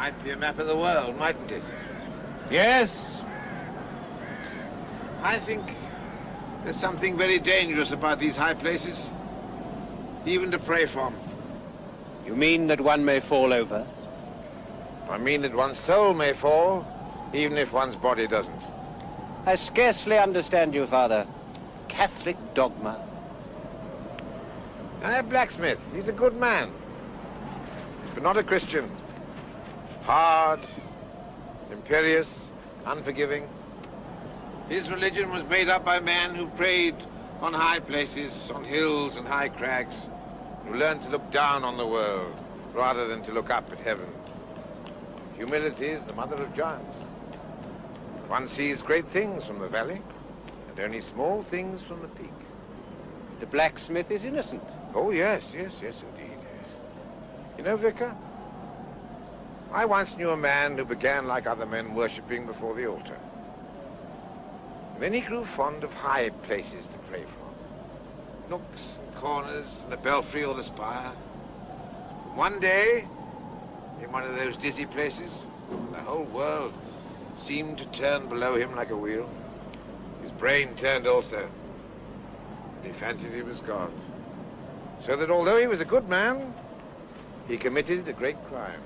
Might be a map of the world, mightn't it? Yes. I think there's something very dangerous about these high places, even to pray from. You mean that one may fall over? I mean that one's soul may fall, even if one's body doesn't. I scarcely understand you, Father. Catholic dogma. Now, that blacksmith, he's a good man, but not a Christian. Hard, imperious, unforgiving. His religion was made up by men who prayed on high places, on hills and high crags, who learned to look down on the world rather than to look up at heaven. Humility is the mother of giants. One sees great things from the valley, and only small things from the peak. The blacksmith is innocent. Oh, yes, indeed, yes. You know, Vicar, I once knew a man who began like other men worshipping before the altar. And then he grew fond of high places to pray from. Nooks and corners, and the belfry or the spire. One day, in one of those dizzy places, the whole world seemed to turn below him like a wheel. His brain turned also, and he fancied he was God. So that although he was a good man, he committed a great crime.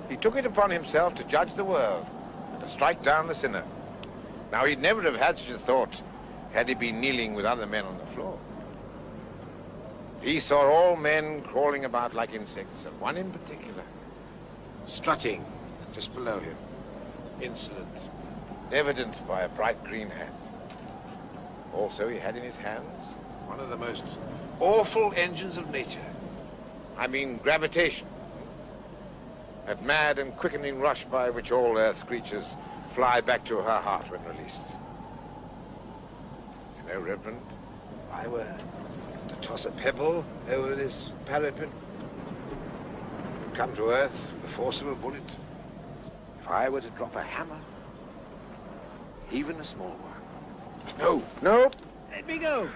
He took it upon himself to judge the world and to strike down the sinner. Now, he'd never have had such a thought had he been kneeling with other men on the floor. He saw all men crawling about like insects, and one in particular, strutting just below him, insolent, evident by a bright green hat. Also, he had in his hands one of the most awful engines of nature. I mean, gravitation. That mad and quickening rush by which all Earth's creatures fly back to her heart when released. You know, Reverend, if I were to toss a pebble over this parapet, it would come to Earth with the force of a bullet. If I were to drop a hammer, even a small one. No. Let me go.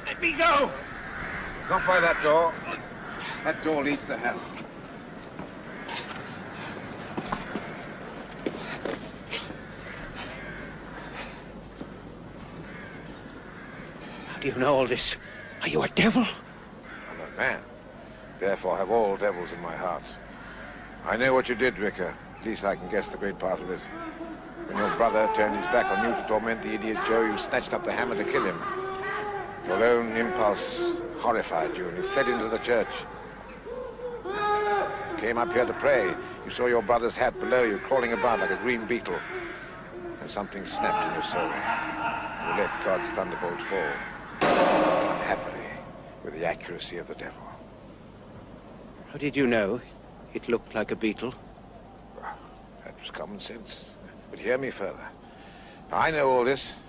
Let me go. Not by that door. That door leads to hell. How do you know all this? Are you a devil? I'm a man. Therefore have all devils in my heart. I know what you did, Vicar. At least I can guess the great part of it. When your brother turned his back on you to torment the idiot Joe, you snatched up the hammer to kill him. Your own impulse horrified you, and you fled into the church. You came up here to pray. You saw your brother's hat below you, crawling about like a green beetle. And something snapped in your soul. You let God's thunderbolt fall. Unhappily, with the accuracy of the devil. How did you know it looked like a beetle? Well, that was common sense. But hear me further. I know all this,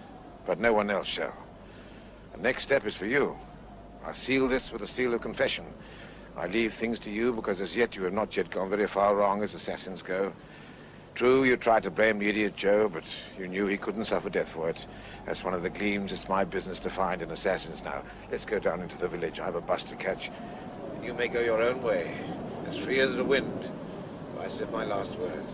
but no one else shall. The next step is for you. I seal this with a seal of confession. I leave things to you because as yet you have not yet gone very far wrong as assassins go. True, you tried to blame the idiot Joe, but you knew he couldn't suffer death for it. That's one of the gleams it's my business to find in assassins now. Let's go down into the village. I have a bus to catch. And you may go your own way, as free as the wind. I said my last word.